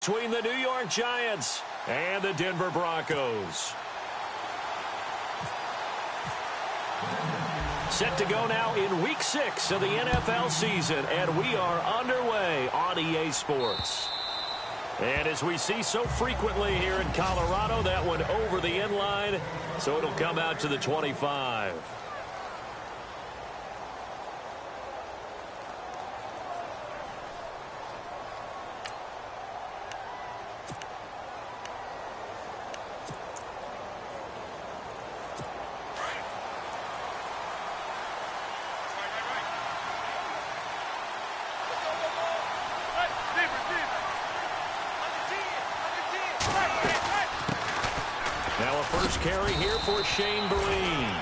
Between the New York Giants and the Denver Broncos. Set to go now in Week 6 of the NFL season, and we are underway on EA Sports. And as we see so frequently here in Colorado, that one over the end line, so it'll come out to the 25. Now a first carry here for Shane Vereen.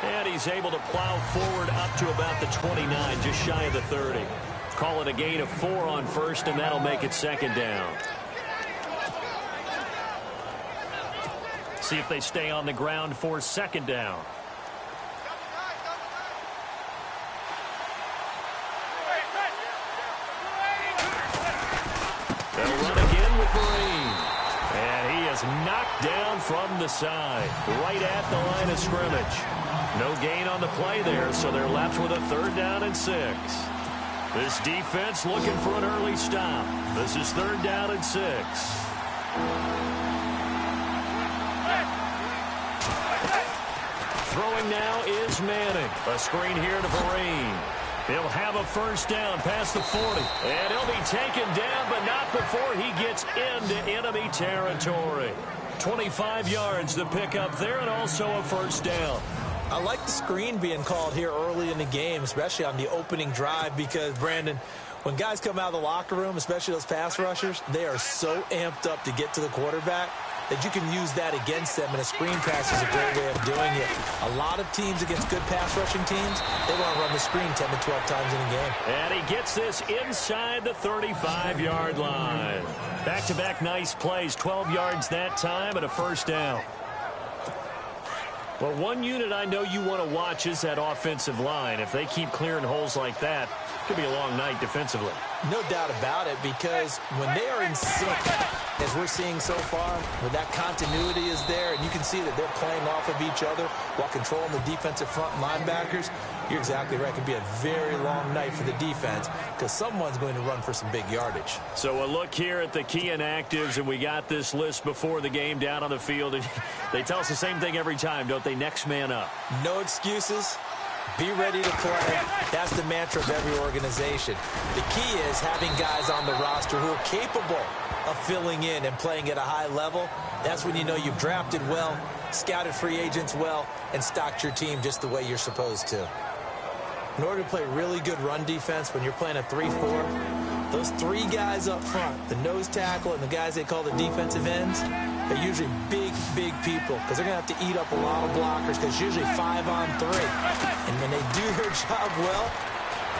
And he's able to plow forward up to about the 29, just shy of the 30. Call it a gain of 4 on first, and that'll make it second down. See if they stay on the ground for second down. They'll run again with Vereen. And he is knocked down from the side, right at the line of scrimmage. No gain on the play there, so they're left with a 3rd down and 6. This defense looking for an early stop. This is 3rd down and 6. Throwing now is Manning. A screen here to Vereen. He'll have a first down past the 40. And he'll be taken down, but not before he gets into enemy territory. 25 yards to pick up there, and also a first down. I like the screen being called here early in the game, especially on the opening drive, because, Brandon, when guys come out of the locker room, especially those pass rushers, they are so amped up to get to the quarterback that you can use that against them, and a screen pass is a great way of doing it. A lot of teams against good pass rushing teams, they want to run the screen 10 to 12 times in a game. And he gets this inside the 35-yard line. Back-to-back nice plays, 12 yards that time and a first down. Well, one unit I know you want to watch is that offensive line. If they keep clearing holes like that, it could be a long night defensively. No doubt about it, because when they are in sync, as we're seeing so far, when that continuity is there, and you can see that they're playing off of each other while controlling the defensive front linebackers, you're exactly right. It could be a very long night for the defense because someone's going to run for some big yardage. So a look here at the key inactives, and we got this list before the game down on the field. And they tell us the same thing every time, don't they? Next man up. No excuses. Be ready to play. That's the mantra of every organization. The key is having guys on the roster who are capable of filling in and playing at a high level. That's when you know you've drafted well, scouted free agents well, and stocked your team just the way you're supposed to. In order to play really good run defense when you're playing a 3-4, those 3 guys up front, the nose tackle and the guys they call the defensive ends, they're usually big, big people because they're going to have to eat up a lot of blockers because it's usually 5 on 3. And when they do their job well,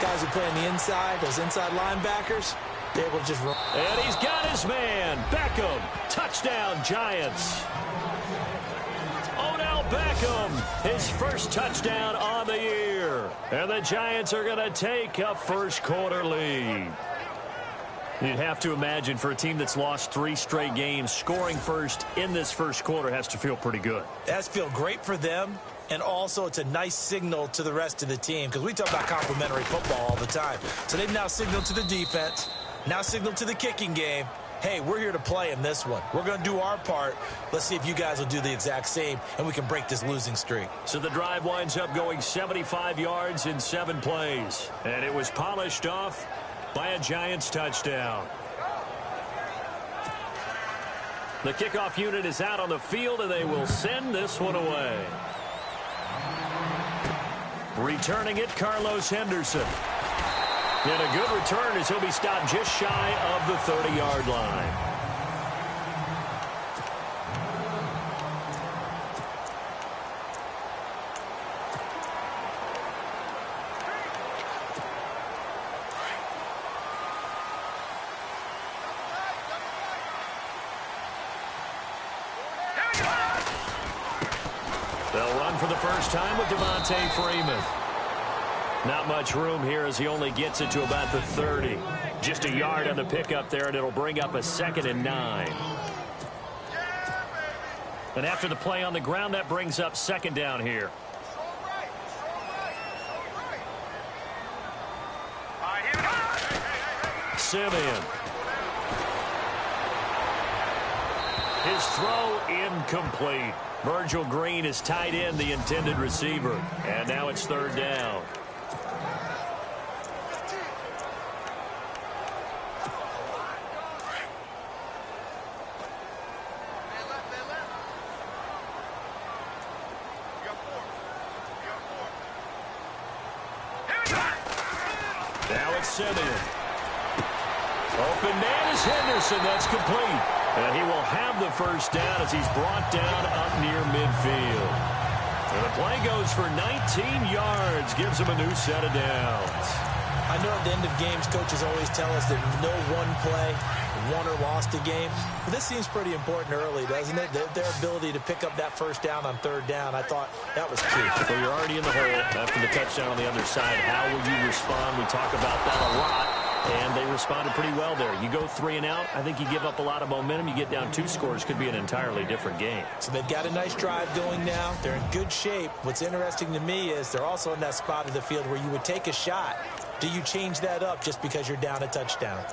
guys who play on the inside, those inside linebackers, they're able to just run. And he's got his man, Beckham. Touchdown, Giants. Odell Beckham, his first touchdown on the year. And the Giants are going to take a first-quarter lead. You'd have to imagine for a team that's lost 3 straight games, scoring first in this first quarter has to feel pretty good. It has to feel great for them, and also it's a nice signal to the rest of the team because we talk about complimentary football all the time. So they've now signaled to the defense, now signaled to the kicking game, hey, we're here to play in this one. We're going to do our part. Let's see if you guys will do the exact same, and we can break this losing streak. So the drive winds up going 75 yards in 7 plays, and it was polished off by a Giants touchdown. The kickoff unit is out on the field, and they will send this one away. Returning it, Carlos Henderson. And a good return as he'll be stopped just shy of the 30-yard line. They'll run for the first time with Devontae Freeman. Not much room here as he only gets it to about the 30. Just a yard on the pickup there, and it'll bring up a 2nd and 9. And after the play on the ground, that brings up 2nd down here. Simeon. His throw incomplete. Virgil Green is tight end, the intended receiver. And now it's 3rd down. Now it's Simeon. Open man is Henderson. That's complete. And he will have the 1st down as he's brought down up near midfield. And the play goes for 19 yards. Gives him a new set of downs. I know at the end of games, coaches always tell us that no one play won or lost a game. But this seems pretty important early, doesn't it? Their ability to pick up that 1st down on 3rd down, I thought that was key. So you're already in the hole after the touchdown on the other side. How will you respond? We talk about that a lot. And they responded pretty well there. You go 3 and out, I think you give up a lot of momentum. You get down 2 scores, could be an entirely different game. So they've got a nice drive going now. They're in good shape. What's interesting to me is they're also in that spot of the field where you would take a shot. Do you change that up just because you're down a touchdown?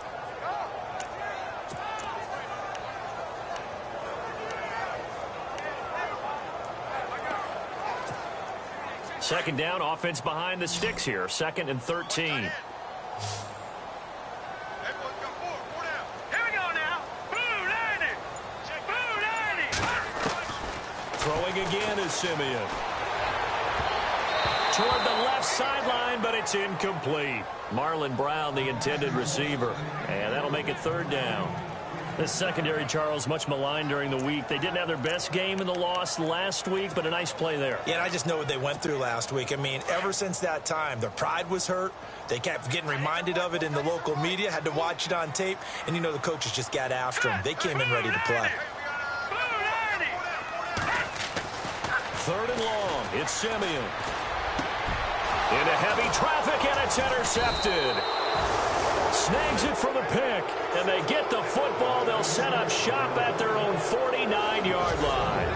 Second down, offense behind the sticks here. 2nd and 13. Throwing again is Simeon. Toward the left sideline, but it's incomplete. Marlon Brown, the intended receiver. And that'll make it 3rd down. This secondary, Charles, much maligned during the week. They didn't have their best game in the loss last week, but a nice play there. Yeah, and I just know what they went through last week. I mean, ever since that time, their pride was hurt. They kept getting reminded of it in the local media, had to watch it on tape, and, you know, the coaches just got after them. They came in ready to play. 3rd and long. It's Simeon. Into heavy traffic, and it's intercepted. Snags it for the pick, and they get the football. They'll set up shop at their own 49-yard line.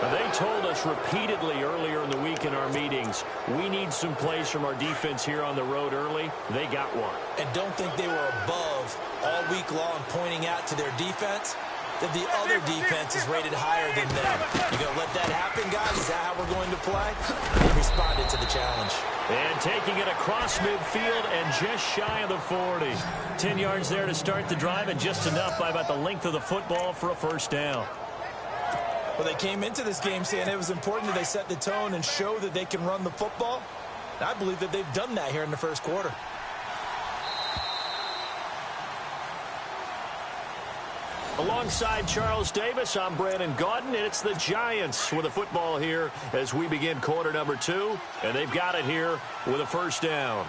Now, they told us repeatedly earlier in the week in our meetings, we need some plays from our defense here on the road early. They got one. And don't think they were above all week long pointing out to their defense that the other defense is rated higher than them. You going to let that happen, guys? Is that how we're going to play? They responded to the challenge. And taking it across midfield and just shy of the 40. 10 yards there to start the drive, and just enough by about the length of the football for a 1st down. Well, they came into this game saying it was important that they set the tone and show that they can run the football. And I believe that they've done that here in the 1st quarter. Alongside Charles Davis, I'm Brandon Gaudin, and it's the Giants with the football here as we begin quarter number 2, and they've got it here with a 1st down.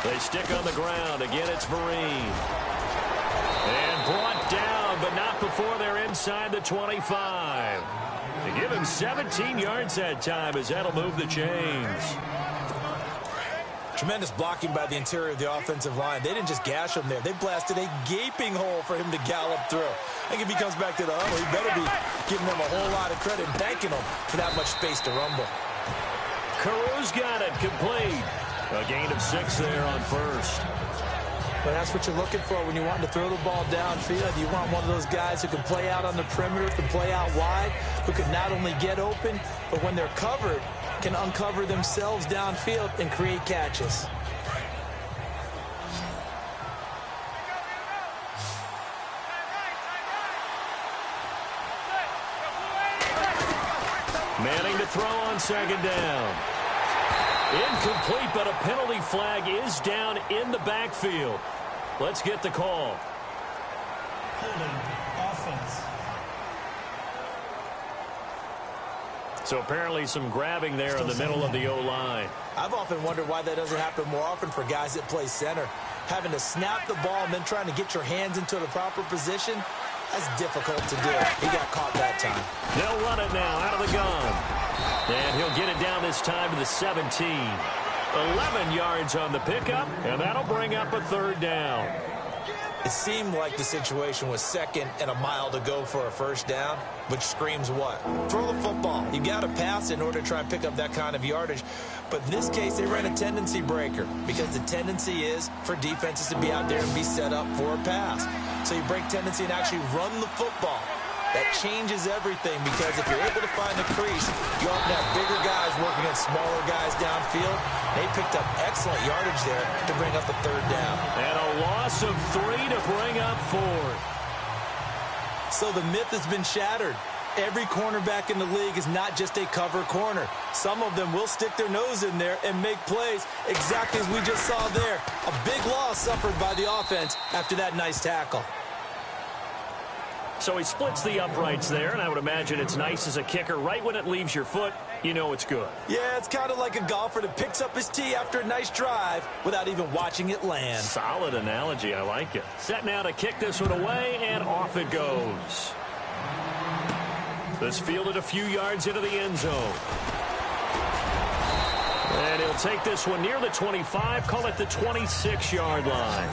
They stick on the ground. Again, it's Vereen. And brought down, but not before they're inside the 25. They give him 17 yards that time as that'll move the chains. Tremendous blocking by the interior of the offensive line. They didn't just gash him there. They blasted a gaping hole for him to gallop through. I think if he comes back to the huddle, he better be giving them a whole lot of credit and thanking them for that much space to rumble. Carew's got it complete. A gain of 6 there on 1st. But that's what you're looking for when you want to throw the ball downfield. You want one of those guys who can play out on the perimeter, can play out wide, who can not only get open, but when they're covered, can uncover themselves downfield and create catches. Manning to throw on 2nd down. Incomplete, but a penalty flag is down in the backfield. Let's get the call. Holding offense. So apparently some grabbing there in the middle of the O-line. I've often wondered why that doesn't happen more often for guys that play center. Having to snap the ball and then trying to get your hands into the proper position, That's difficult to do. He got caught that time. They'll run it now out of the gun. And he'll get it down this time to the 17. 11 yards on the pickup, and that'll bring up a third down. It seemed like the situation was second and a mile to go for a first down, which screams what? Throw the football. You got to pass in order to try and pick up that kind of yardage. But in this case, they ran a tendency breaker because the tendency is for defenses to be out there and be set up for a pass. So you break tendency and actually run the football. That changes everything because if you're able to find the crease, you often have bigger guys working against smaller guys downfield. They picked up excellent yardage there to bring up a third down. And a loss of 3 to bring up fourth. So the myth has been shattered. Every cornerback in the league is not just a cover corner. Some of them will stick their nose in there and make plays exactly as we just saw there. A big loss suffered by the offense after that nice tackle. So he splits the uprights there, and I would imagine it's nice as a kicker. Right when it leaves your foot, you know it's good. Yeah, it's kind of like a golfer that picks up his tee after a nice drive without even watching it land. Solid analogy. I like it. Set now to kick this one away, and off it goes. This fielded a few yards into the end zone. And he'll take this one near the 25, call it the 26-yard line.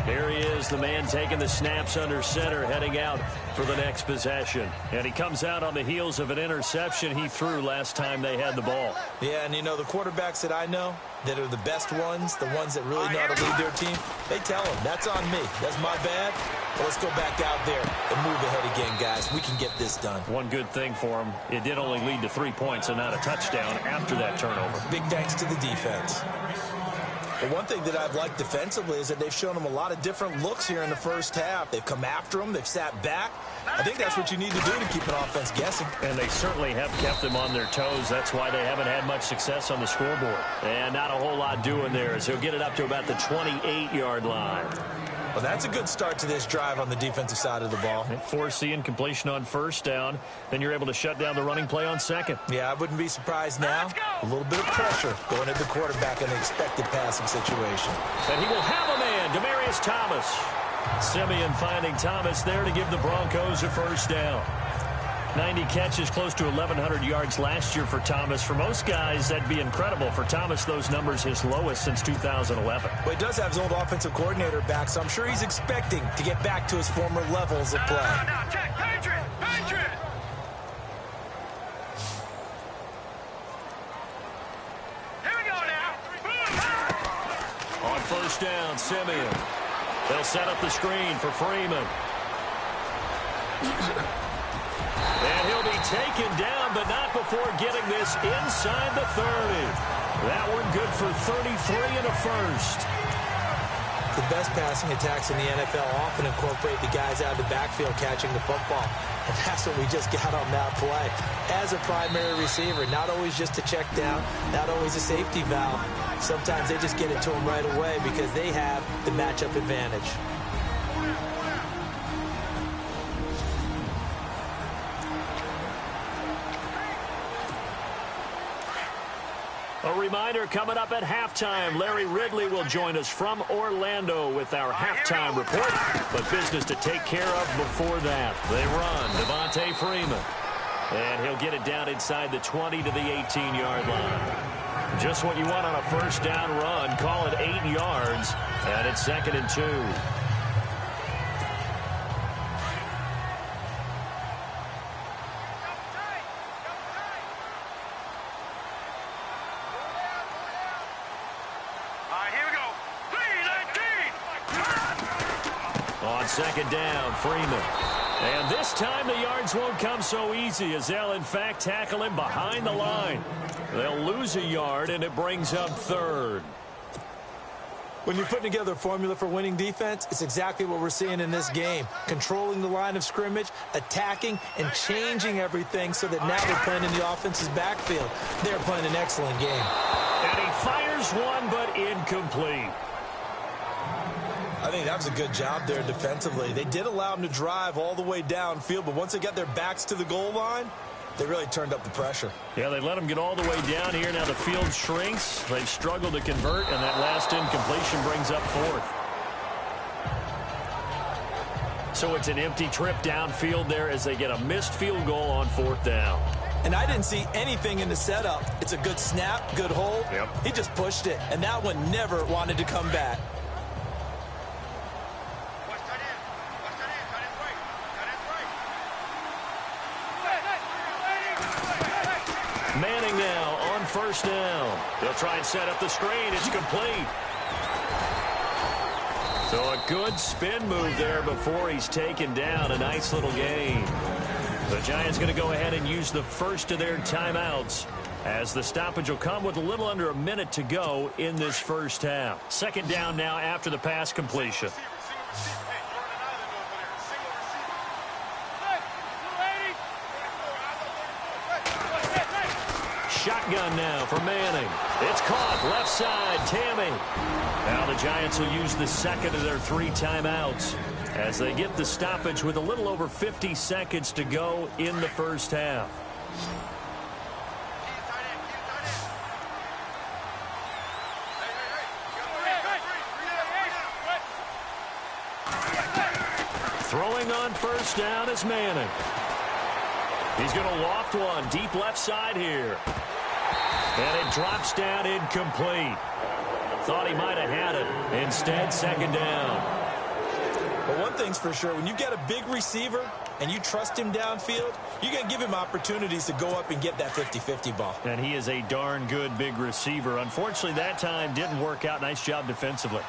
Here he is, the man taking the snaps under center, heading out for the next possession. And he comes out on the heels of an interception he threw last time they had the ball. Yeah, and you know, the quarterbacks that I know that are the best ones, the ones that really know how to lead their team, they tell them, that's on me. That's my bad. Well, let's go back out there and move ahead again, guys. We can get this done. One good thing for him, it did only lead to 3 points and not a touchdown after that turnover. Big thanks to the defense. But one thing that I've liked defensively is that they've shown them a lot of different looks here in the first half. They've come after them. They've sat back. I think that's what you need to do to keep an offense guessing. And they certainly have kept them on their toes. That's why they haven't had much success on the scoreboard. And not a whole lot doing there as he'll get it up to about the 28-yard line. Well, that's a good start to this drive on the defensive side of the ball. Force the incompletion on first down. Then you're able to shut down the running play on second. Yeah, I wouldn't be surprised now. A little bit of pressure going at the quarterback in the expected passing situation. And he will have a man, Demaryius Thomas. Simeon finding Thomas there to give the Broncos a first down. 90 catches, close to 1,100 yards last year for Thomas. For most guys, that'd be incredible. For Thomas, those numbers his lowest since 2011. But he does have his old offensive coordinator back, so I'm sure he's expecting to get back to his former levels of play. Now, check, Patriot! Patriot! Here we go now. On first down, Simeon. They'll set up the screen for Freeman. And he'll be taken down, but not before getting this inside the 30. That one good for 33 and a first. The best passing attacks in the NFL often incorporate the guys out of the backfield catching the football. And that's what we just got on that play. As a primary receiver, not always just a check down, not always a safety valve. Sometimes they just get it to them right away because they have the matchup advantage. A reminder, coming up at halftime, Larry Ridley will join us from Orlando with our halftime report. But business to take care of before that. They run, Devontae Freeman. And he'll get it down inside the 20 to the 18-yard line. Just what you want on a first down run. Call it 8 yards. And it's 2nd and 2. On second down, Freeman. And this time the yards won't come so easy as they'll, in fact, tackle him behind the line. They'll lose a yard, and it brings up 3rd. When you're putting together a formula for winning defense, it's exactly what we're seeing in this game. Controlling the line of scrimmage, attacking, and changing everything so that now they're playing in the offense's backfield. They're playing an excellent game. And he fires one, but incomplete. I think that was a good job there defensively. They did allow them to drive all the way downfield, but once they got their backs to the goal line, they really turned up the pressure. Yeah, they let them get all the way down here. Now the field shrinks. They've struggled to convert, and that last incompletion brings up 4th. So it's an empty trip downfield there as they get a missed field goal on 4th down. And I didn't see anything in the setup. It's a good snap, good hold. Yep. He just pushed it, and that one never wanted to come back. Manning now on 1st down. They'll try and set up the screen. It's complete. So a good spin move there before he's taken down. A nice little gain. The Giants going to go ahead and use the first of their timeouts as the stoppage will come with a little under a minute to go in this first half. 2nd down now after the pass completion. Shotgun now for Manning. It's caught left side. Tammy. Now the Giants will use the second of their 3 timeouts as they get the stoppage with a little over 50 seconds to go in the first half. Throwing on 1st down is Manning. He's going to loft one deep left side here. And it drops down incomplete. Thought he might have had it. Instead, 2nd down. But one thing's for sure, when you get a big receiver and you trust him downfield, you're going to give him opportunities to go up and get that 50-50 ball. And he is a darn good big receiver. Unfortunately, that time didn't work out. Nice job defensively.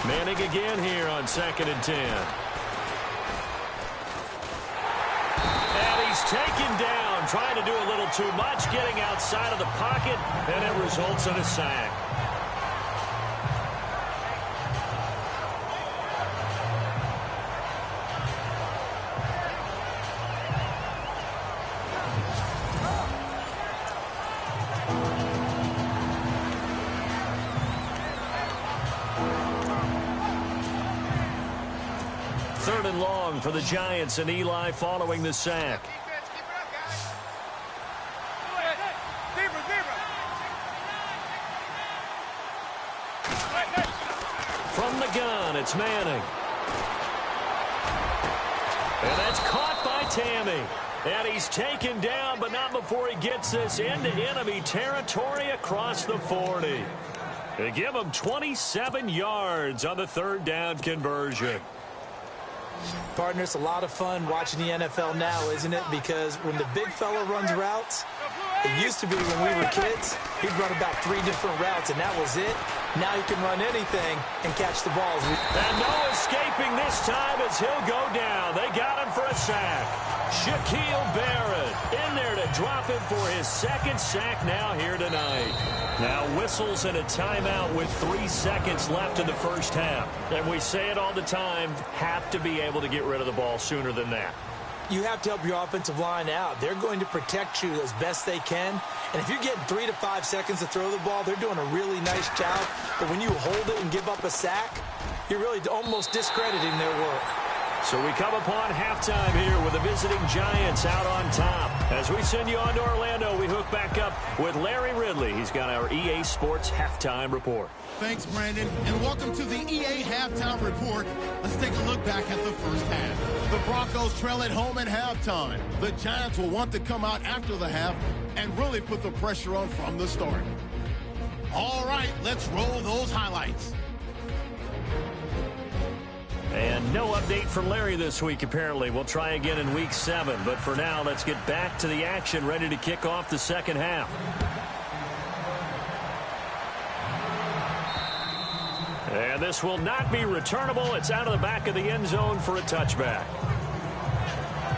Manning again here on 2nd and 10. And he's taken down, trying to do a little too much, getting outside of the pocket, and it results in a sack. Third and long for the Giants, and Eli following the sack. From the gun, it's Manning. And that's caught by Tammy. And he's taken down, but not before he gets this into enemy territory across the 40. They give him 27 yards on the 3rd down conversion. Partner, it's a lot of fun watching the NFL now, isn't it? Because when the big fella runs routes, it used to be when we were kids, he'd run about 3 different routes, and that was it. Now he can run anything and catch the balls. And no escaping this time as he'll go down. They got him for a sack. Shaquille Barrett in there to drop him for his 2nd sack now here tonight. Now whistles and a timeout with 3 seconds left in the first half. And we say it all the time, have to be able to get rid of the ball sooner than that. You have to help your offensive line out. They're going to protect you as best they can. And if you're getting 3 to 5 seconds to throw the ball, they're doing a really nice job. But when you hold it and give up a sack, you're really almost discrediting their work. So we come upon halftime here with the visiting Giants out on top. As we send you on to Orlando, we hook back up with Larry Ridley. He's got our EA Sports Halftime Report. Thanks, Brandon, and welcome to the EA Halftime Report. Let's take a look back at the first half. The Broncos trail at home at halftime. The Giants will want to come out after the half and really put the pressure on from the start. All right, let's roll those highlights. And no update from Larry this week, apparently. We'll try again in Week 7. But for now, let's get back to the action, ready to kick off the second half. And this will not be returnable. It's out of the back of the end zone for a touchback.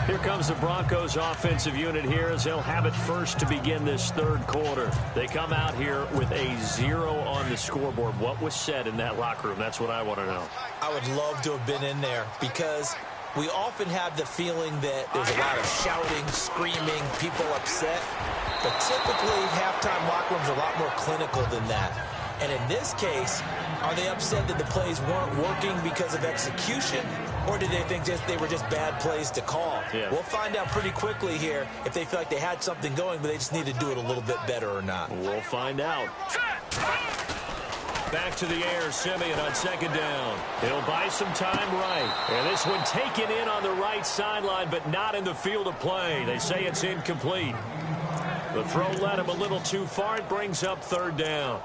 Here comes the Broncos offensive unit here as they'll have it first to begin this 3rd quarter. They come out here with a 0 on the scoreboard. What was said in that locker room? That's what I want to know. I would love to have been in there because we often have the feeling that there's a lot of shouting, screaming, people upset. But typically, halftime locker rooms are a lot more clinical than that. And in this case, are they upset that the plays weren't working because of execution, or did they think they were just bad plays to call? Yeah. We'll find out pretty quickly here if they feel like they had something going, but they just need to do it a little bit better or not. We'll find out. Back to the air, Simeon on second down. He'll buy some time right. And this one taken in on the right sideline, but not in the field of play. They say it's incomplete. The throw led him a little too far. It brings up third down.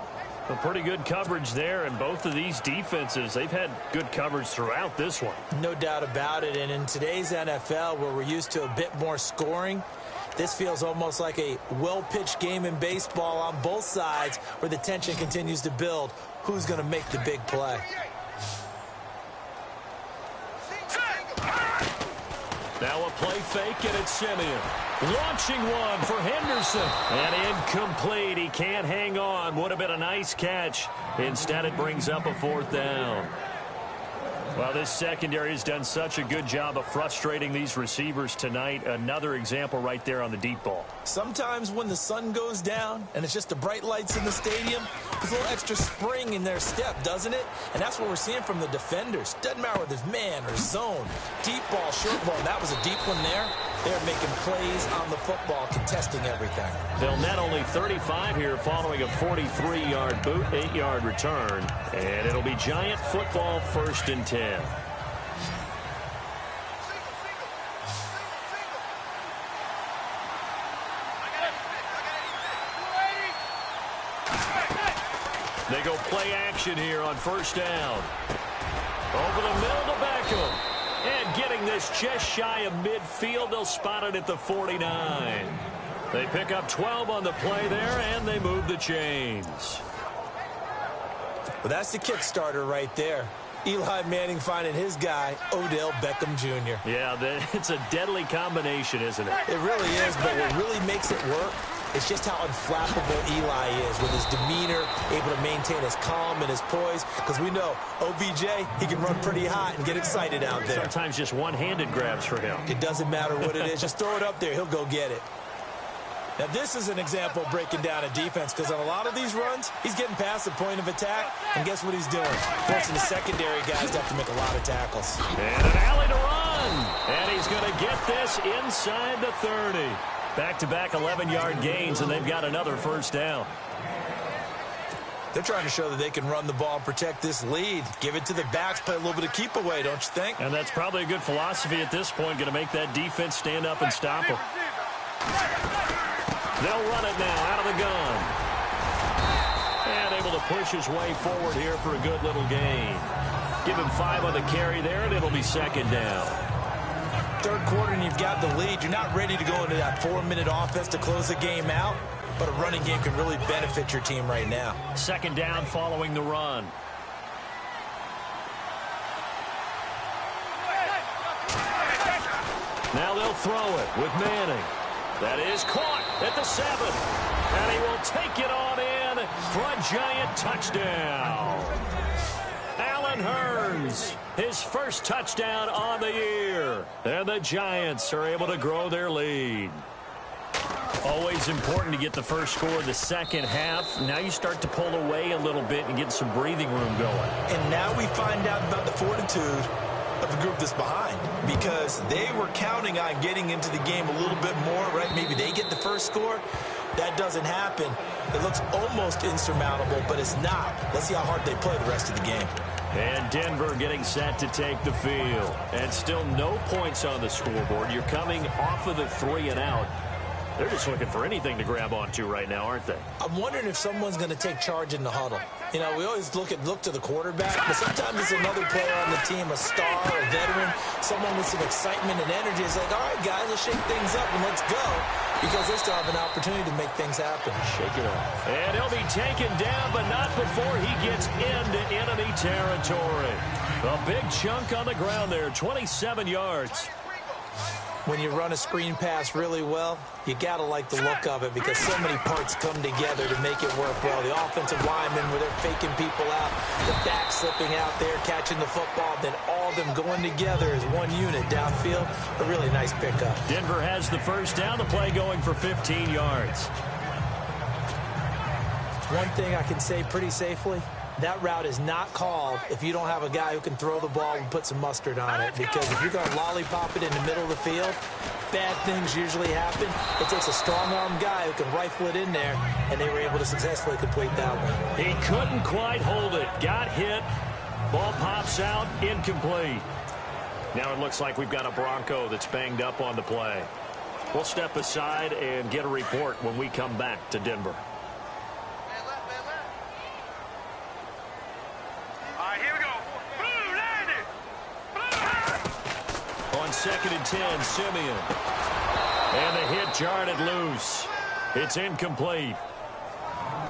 A pretty good coverage there, and both of these defenses, they've had good coverage throughout this one. No doubt about it, and in today's NFL, where we're used to a bit more scoring, this feels almost like a well-pitched game in baseball on both sides where the tension continues to build. Who's going to make the big play? Now a play fake, and it's Simeon. Launching one for Henderson. And incomplete. He can't hang on. Would have been a nice catch. Instead, it brings up a fourth down. Well, this secondary has done such a good job of frustrating these receivers tonight. Another example right there on the deep ball. Sometimes when the sun goes down and it's just the bright lights in the stadium, there's a little extra spring in their step, doesn't it? And that's what we're seeing from the defenders. Doesn't matter whether it's man or zone, deep ball, short ball. That was a deep one there. They're making plays on the football, contesting everything. They'll net only 35 here following a 43-yard boot, 8-yard return. And it'll be Giant football, 1st and 10. They go play action here on 1st down. Over the middle to Beckham. And getting this just shy of midfield, they'll spot it at the 49. They pick up 12 on the play there, and they move the chains. Well, that's the kickstarter right there. Eli Manning finding his guy, Odell Beckham Jr. Yeah, it's a deadly combination, isn't it? It really is, but what really makes it work is just how unflappable Eli is with his demeanor, able to maintain his calm and his poise, because we know OBJ, he can run pretty hot and get excited out there. Sometimes just one-handed grabs for him. It doesn't matter what it is. Just throw it up there. He'll go get it. Now, this is an example of breaking down a defense, because on a lot of these runs, he's getting past the point of attack, and guess what he's doing? Forcing the secondary guys to have to make a lot of tackles. And an alley to run. And he's going to get this inside the 30. Back-to-back 11-yard gains, and they've got another 1st down. They're trying to show that they can run the ball and protect this lead. Give it to the backs, play a little bit of keep away, don't you think? And that's probably a good philosophy at this point, going to make that defense stand up and stop them. They'll run it now out of the gun. And able to push his way forward here for a good little gain. Give him 5 on the carry there, and it'll be 2nd down. 3rd quarter, and you've got the lead. You're not ready to go into that 4-minute offense to close the game out, but a running game can really benefit your team right now. 2nd down following the run. Now they'll throw it with Manning. That is caught at the 7. And he will take it on in for a Giant touchdown. Allen Hurns, his first touchdown on the year. And the Giants are able to grow their lead. Always important to get the first score of the second half. Now you start to pull away a little bit and get some breathing room going. And now we find out about the fortitude of the group that's behind, because they were counting on getting into the game a little bit more, right? Maybe they get the first score. That doesn't happen. It looks almost insurmountable, but it's not. Let's see how hard they play the rest of the game. And Denver getting set to take the field. And still no points on the scoreboard. You're coming off of the 3 and out. They're just looking for anything to grab onto right now, aren't they? I'm wondering if someone's going to take charge in the huddle. You know, we always look to the quarterback, but sometimes it's another player on the team, a star, a veteran, someone with some excitement and energy. It's like, all right, guys, let's shake things up and let's go, because they still have an opportunity to make things happen. Shake it off. And he'll be taken down, but not before he gets into enemy territory. A big chunk on the ground there, 27 yards. When you run a screen pass really well, you got to like the look of it, because so many parts come together to make it work well. The offensive linemen, where they're faking people out, the back slipping out there, catching the football, then all of them going together as one unit downfield. A really nice pickup. Denver has the first down, the play going for 15 yards. One thing I can say pretty safely, That route is not called if you don't have a guy who can throw the ball and put some mustard on it, because if you're going to lollipop it in the middle of the field, bad things usually happen. It takes a strong-arm guy who can rifle it in there, and they were able to successfully complete that one. He couldn't quite hold it. Got hit. Ball pops out. Incomplete. Now it looks like we've got a Bronco that's banged up on the play. We'll step aside and get a report when we come back to Denver. Here we go. Blue landed. Blue. On 2nd and 10, Simeon. And the hit jarred it loose. It's incomplete.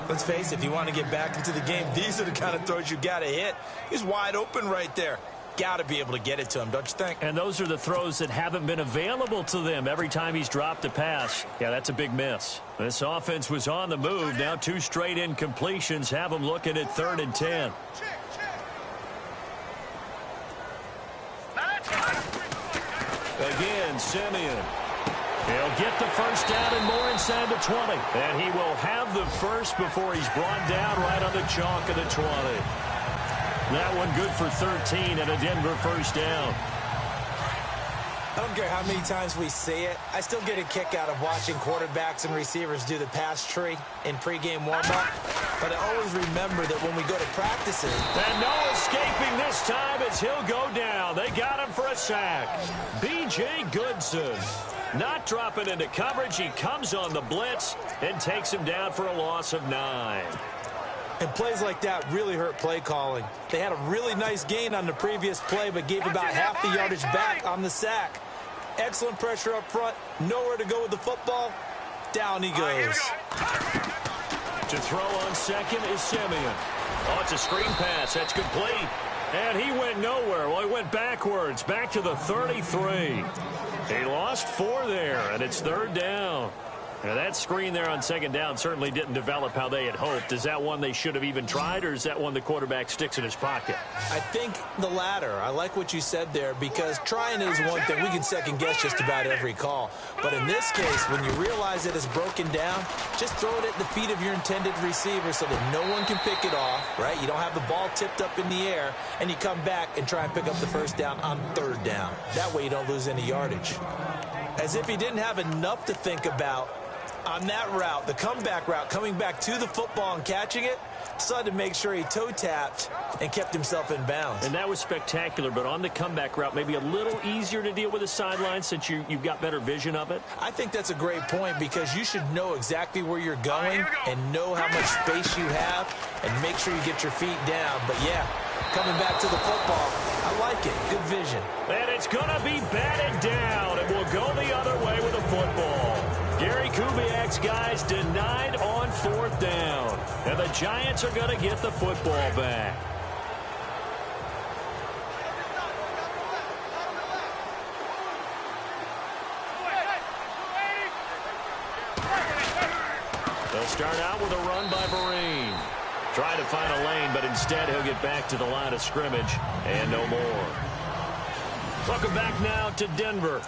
Let's face it, if you want to get back into the game, these are the kind of throws you got to hit. He's wide open right there. Got to be able to get it to him, don't you think? And those are the throws that haven't been available to them every time he's dropped a pass. Yeah, that's a big miss. This offense was on the move. Now 2 straight incompletions have them looking at 3rd and 10. Again, Simeon. He'll get the first down and more inside the 20. And he will have the first before he's brought down right on the chalk of the 20. That one good for 13 and a Denver first down. I don't care how many times we see it. I still get a kick out of watching quarterbacks and receivers do the pass tree in pregame warm-up. But I always remember that when we go to practices. And no escaping this time as he'll go down. They got him for a sack. B.J. Goodson not dropping into coverage. He comes on the blitz and takes him down for a loss of 9. And plays like that really hurt play calling. They had a really nice gain on the previous play, but gave about half the yardage back on the sack. Excellent pressure up front. Nowhere to go with the football. Down he goes. To throw on 2nd is Simeon. Oh, it's a screen pass. That's complete. And he went nowhere. Well, he went backwards. Back to the 33. He lost 4 there, and it's 3rd down. Now, that screen there on 2nd down certainly didn't develop how they had hoped. Is that one they should have even tried, or is that one the quarterback sticks in his pocket? I think the latter. I like what you said there, because trying is one thing. We can second-guess just about every call. But in this case, when you realize it is broken down, just throw it at the feet of your intended receiver so that no one can pick it off, right? You don't have the ball tipped up in the air, and you come back and try and pick up the first down on 3rd down. That way you don't lose any yardage. As if he didn't have enough to think about on that route, the comeback route, coming back to the football and catching it, decided to make sure he toe-tapped and kept himself in bounds. And that was spectacular, but on the comeback route, maybe a little easier to deal with the sideline since you've got better vision of it? I think that's a great point, because you should know exactly where you're going and know how much space you have and make sure you get your feet down. But, yeah, coming back to the football, I like it. Good vision. And it's going to be batted down, and we'll go the other way with the football. Gary Kubiak's guys denied on 4th down. And the Giants are going to get the football back. They'll start out with a run by Vereen. Trying to find a lane, but instead he'll get back to the line of scrimmage and no more. Welcome back now to Denver.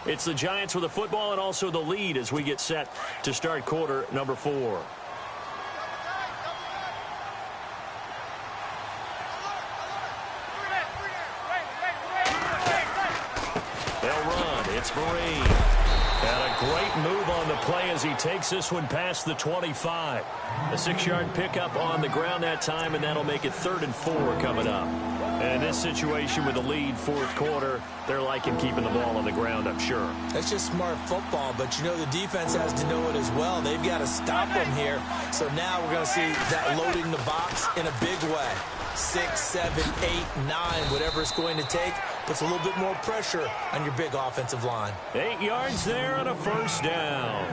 It's the Giants with the football and also the lead as we get set to start quarter number 4. They'll run. It's Vereen. And a great move on the play as he takes this one past the 25. A 6-yard pickup on the ground that time, and that'll make it 3rd and 4 coming up. And in this situation with the lead 4th quarter, they're liking keeping the ball on the ground, I'm sure. That's just smart football, but you know the defense has to know it as well. They've got to stop them here. So now we're going to see that loading the box in a big way. 6, 7, 8, 9, whatever it's going to take, puts a little bit more pressure on your big offensive line. 8 yards there and a first down.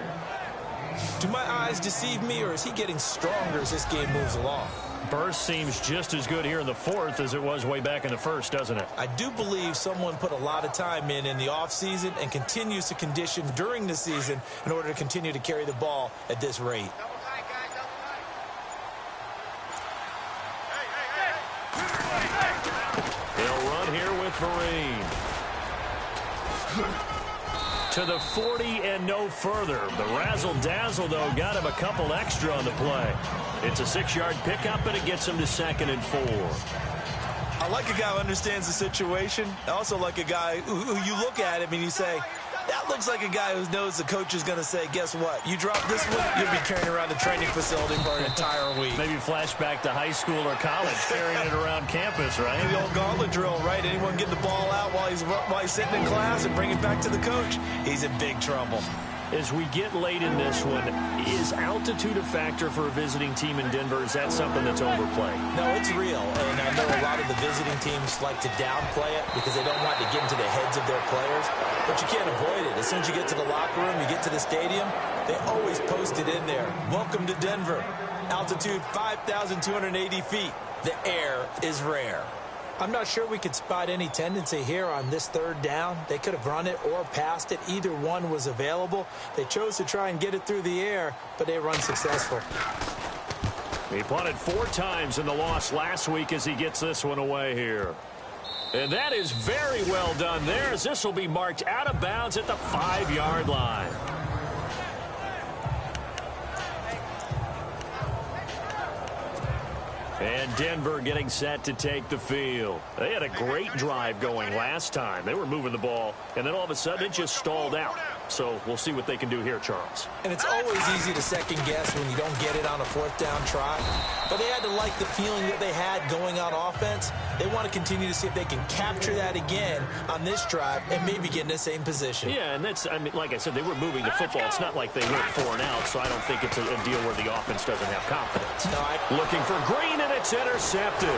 Do my eyes deceive me, or is he getting stronger as this game moves along? Burst seems just as good here in the 4th as it was way back in the 1st, doesn't it? I do believe someone put a lot of time in the offseason and continues to condition during the season in order to continue to carry the ball at this rate. They'll run here with Vereen. to the 40 and no further. The razzle-dazzle, though, got him a couple extra on the play. It's a 6-yard pickup, and it gets him to 2nd and 4. I like a guy who understands the situation. I also like a guy who you look at him and you say, that looks like a guy who knows the coach is going to say, guess what? You drop this one, you'll be carrying around the training facility for an entire week. Maybe flashback to high school or college, carrying it around campus, right? The old gauntlet drill, right? Anyone get the ball out while he's sitting in class and bring it back to the coach, he's in big trouble. As we get late in this one, is altitude a factor for a visiting team in Denver? Is that something that's overplayed? No, it's real, and I know a lot of the visiting teams like to downplay it because they don't want to get into the heads of their players, but you can't avoid it. As soon as you get to the locker room, you get to the stadium, they always post it in there. Welcome to Denver. Altitude 5,280 feet. The air is rare. I'm not sure we could spot any tendency here on this 3rd down. They could have run it or passed it. Either one was available. They chose to try and get it through the air, but they run successful. He punted 4 times in the loss last week as he gets this one away here. And that is very well done there, as this will be marked out of bounds at the 5-yard line. And Denver getting set to take the field. They had a great drive going last time. They were moving the ball, and then all of a sudden it just stalled out. So we'll see what they can do here, Charles. And it's always easy to second guess when you don't get it on a 4th down try. But they had to like the feeling that they had going on offense. They want to continue to see if they can capture that again on this drive and maybe get in the same position. Yeah, and that's, I mean, like I said, they were moving the football. It's not like they went 4 and out, so I don't think it's a deal where the offense doesn't have confidence. No, looking for Green, and it's intercepted.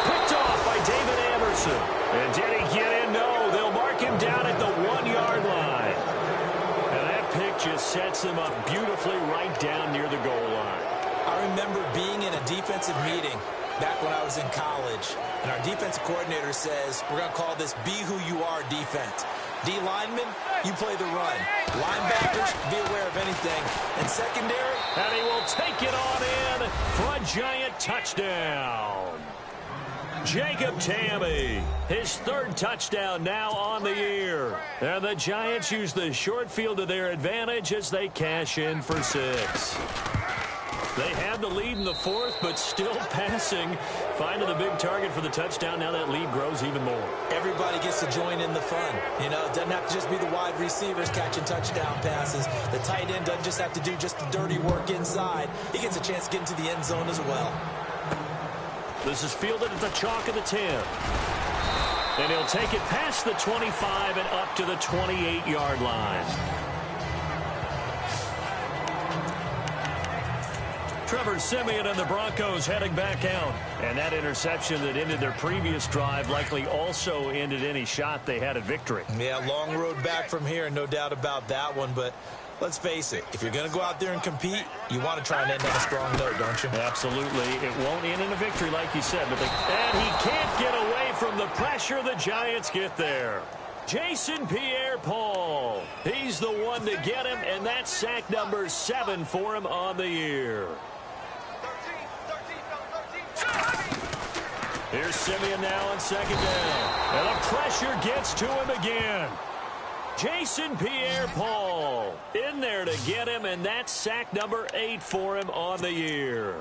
Picked off by David Anderson. And did he get in? No, they'll mark him down at the 1-yard line. And that pick just sets him up beautifully right down near the goal line. I remember being in a defensive meeting back when I was in college, and our defensive coordinator says, we're going to call this Be Who You Are defense. D linemen, you play the run. Linebackers, be aware of anything. And secondary, and he will take it on in for a giant touchdown. Jacob Tamme, his 3rd touchdown now on the year. And the Giants use the short field to their advantage as they cash in for 6. They had the lead in the 4th, but still passing. Finding the big target for the touchdown. Now that lead grows even more. Everybody gets to join in the fun. You know, it doesn't have to just be the wide receivers catching touchdown passes. The tight end doesn't just have to do just the dirty work inside. He gets a chance to get into the end zone as well. This is fielded at the chalk of the 10. And he'll take it past the 25 and up to the 28-yard line. Trevor Siemian and the Broncos heading back out. And that interception that ended their previous drive likely also ended any shot they had at victory. Yeah, long road back from here, no doubt about that one. But let's face it, if you're going to go out there and compete, you want to try and end on a strong note, don't you? Absolutely. It won't end in a victory, like you said. And he can't get away from the pressure the Giants get there. Jason Pierre-Paul. He's the one to get him, and that's sack number 7 for him on the year. Here's Siemian now on 2nd down. And the pressure gets to him again. Jason Pierre-Paul in there to get him, and that's sack number 8 for him on the year.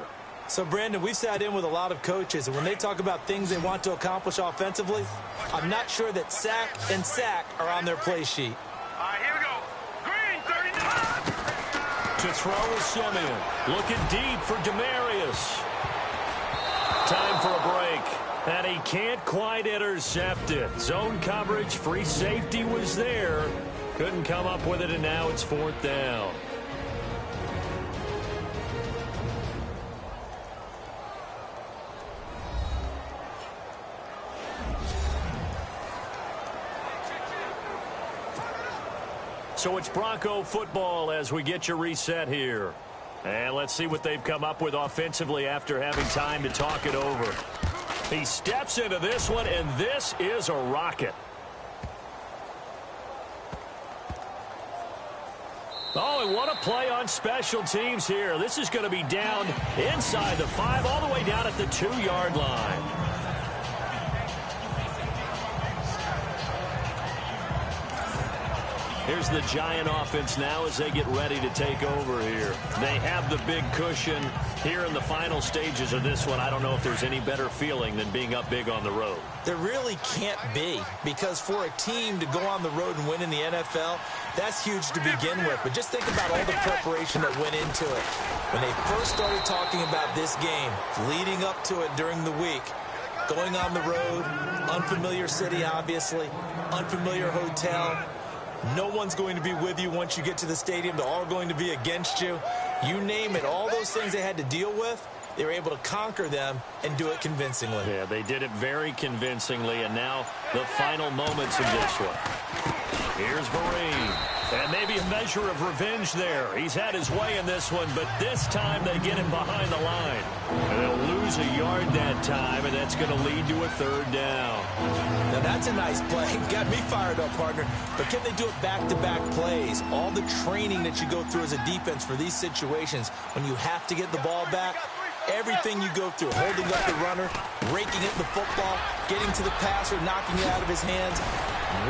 So, Brandon, we've sat in with a lot of coaches, and when they talk about things they want to accomplish offensively, I'm not sure that sack and sack are on their play sheet. Here we go. Green, 39. To throw is Siemian. Looking deep for Demarius. Time for a break. And he can't quite intercept it. Zone coverage, free safety was there. Couldn't come up with it, and now it's 4th down. So it's Bronco football as we get your reset here. And let's see what they've come up with offensively after having time to talk it over. He steps into this one, and this is a rocket. Oh, and what a play on special teams here. This is going to be down inside the 5, all the way down at the 2-yard line. Here's the Giant offense now as they get ready to take over here. They have the big cushion here in the final stages of this one. I don't know if there's any better feeling than being up big on the road. There really can't be, because for a team to go on the road and win in the NFL, that's huge to begin with. But just think about all the preparation that went into it. When they first started talking about this game, leading up to it during the week, going on the road, unfamiliar city, obviously, unfamiliar hotel. No one's going to be with you once you get to the stadium. They're all going to be against you. You name it, all those things they had to deal with, they were able to conquer them and do it convincingly. Yeah, they did it very convincingly, and now the final moments of this one. Here's Vereen. And maybe a measure of revenge there. He's had his way in this one, but this time they get him behind the line. And they'll lose a yard that time, and that's going to lead to a third down. Now that's a nice play. Got me fired up, partner. But can they do it back-to-back plays? All the training that you go through as a defense for these situations, when you have to get the ball back, everything you go through, holding up the runner, raking at the football, getting to the passer, knocking it out of his hands,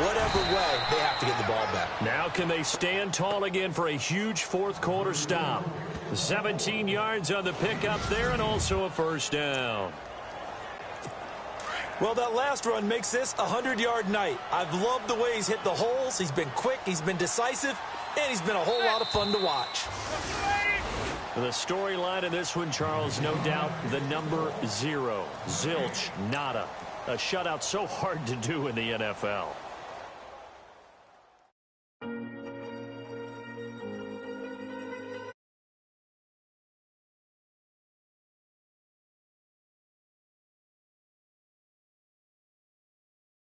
whatever way, they have to get the ball back. Now can they stand tall again for a huge fourth quarter stop? 17 yards on the pickup there, and also a first down. Well, that last run makes this a 100-yard night. I've loved the way he's hit the holes. He's been quick, he's been decisive, and he's been a whole lot of fun to watch. The storyline in this one, Charles, no doubt the number 0. Zilch, nada. A shutout so hard to do in the NFL.